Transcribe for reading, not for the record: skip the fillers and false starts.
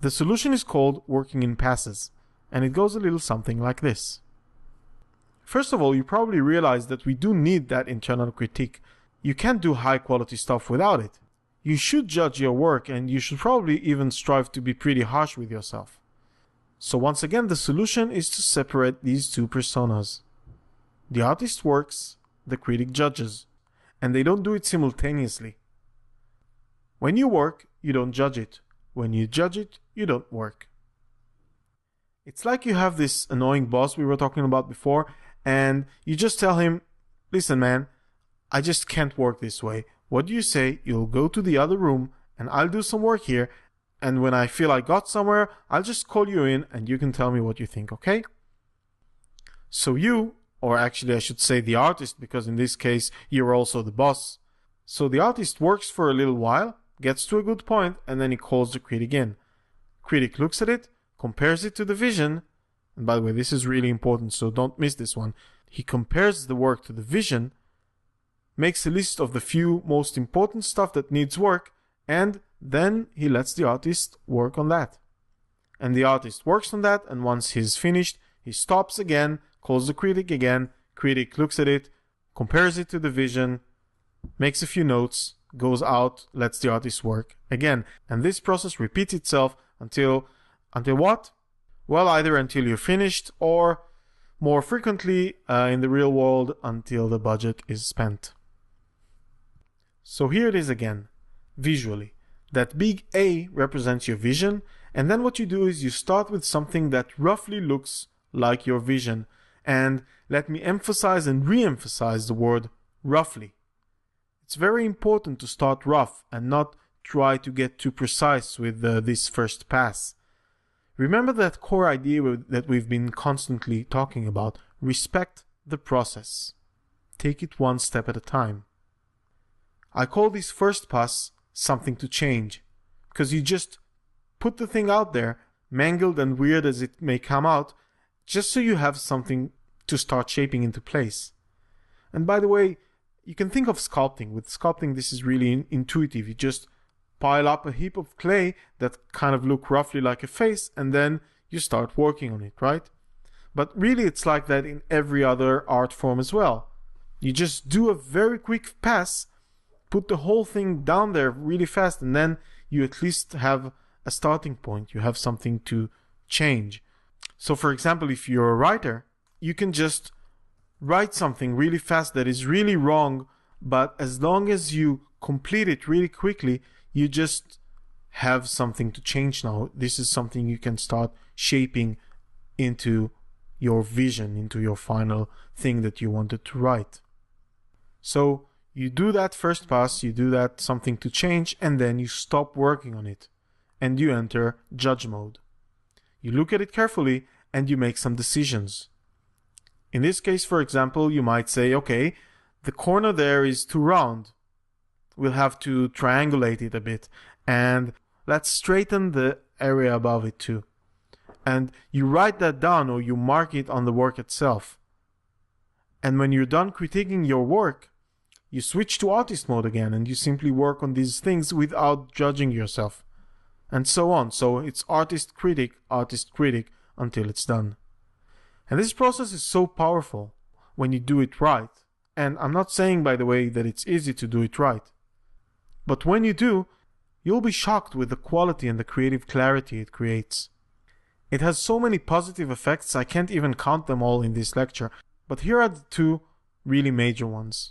The solution is called working in passes, and it goes a little something like this. First of all, you probably realize that we do need that internal critique. You can't do high quality stuff without it. You should judge your work, and you should probably even strive to be pretty harsh with yourself. So once again, the solution is to separate these two personas. The artist works, the critic judges, and they don't do it simultaneously. When you work, you don't judge it. When you judge it, you don't work. It's like you have this annoying boss we were talking about before, and you just tell him, listen man, I just can't work this way. What do you say? You'll go to the other room and I'll do some work here, and when I feel I got somewhere, I'll just call you in and you can tell me what you think, okay? So you, or actually I should say the artist, because in this case you're also the boss. So the artist works for a little while, gets to a good point, and then he calls the critic in. Critic looks at it, compares it to the vision, and by the way, this is really important, so don't miss this one. He compares the work to the vision, makes a list of the few most important stuff that needs work, and then he lets the artist work on that. And the artist works on that, and once he's finished, he stops again, calls the critic again, critic looks at it, compares it to the vision, makes a few notes, goes out, lets the artist work again. And this process repeats itself until what? Well, either until you're finished, or more frequently in the real world, until the budget is spent. So here it is again, visually. That big A represents your vision, and then what you do is you start with something that roughly looks like your vision. And let me emphasize and re-emphasize the word roughly. It's very important to start rough and not try to get too precise with this first pass. Remember that core idea that we've been constantly talking about. Respect the process. Take it one step at a time. I call this first pass something to change, because you just put the thing out there, mangled and weird as it may come out, just so you have something to start shaping into place. And by the way, you can think of sculpting. With sculpting, this is really intuitive. You just pile up a heap of clay that kind of look roughly like a face, and then you start working on it, right? But really it's like that in every other art form as well. You just do a very quick pass, put the whole thing down there really fast, and then you at least have a starting point. You have something to change. So for example, if you're a writer, you can just write something really fast that is really wrong, but as long as you complete it really quickly, you just have something to change now. This is something you can start shaping into your vision, into your final thing that you wanted to write. So you do that first pass, you do that something to change, and then you stop working on it and you enter judge mode. You look at it carefully and you make some decisions. In this case, for example, you might say, okay, the corner there is too round. We'll have to triangulate it a bit, and let's straighten the area above it too. And you write that down, or you mark it on the work itself. And when you're done critiquing your work, you switch to artist mode again, and you simply work on these things without judging yourself. And so on. So it's artist critic until it's done. And this process is so powerful when you do it right. And I'm not saying, by the way, that it's easy to do it right. But when you do, you'll be shocked with the quality and the creative clarity it creates. It has so many positive effects, I can't even count them all in this lecture. But here are the two really major ones.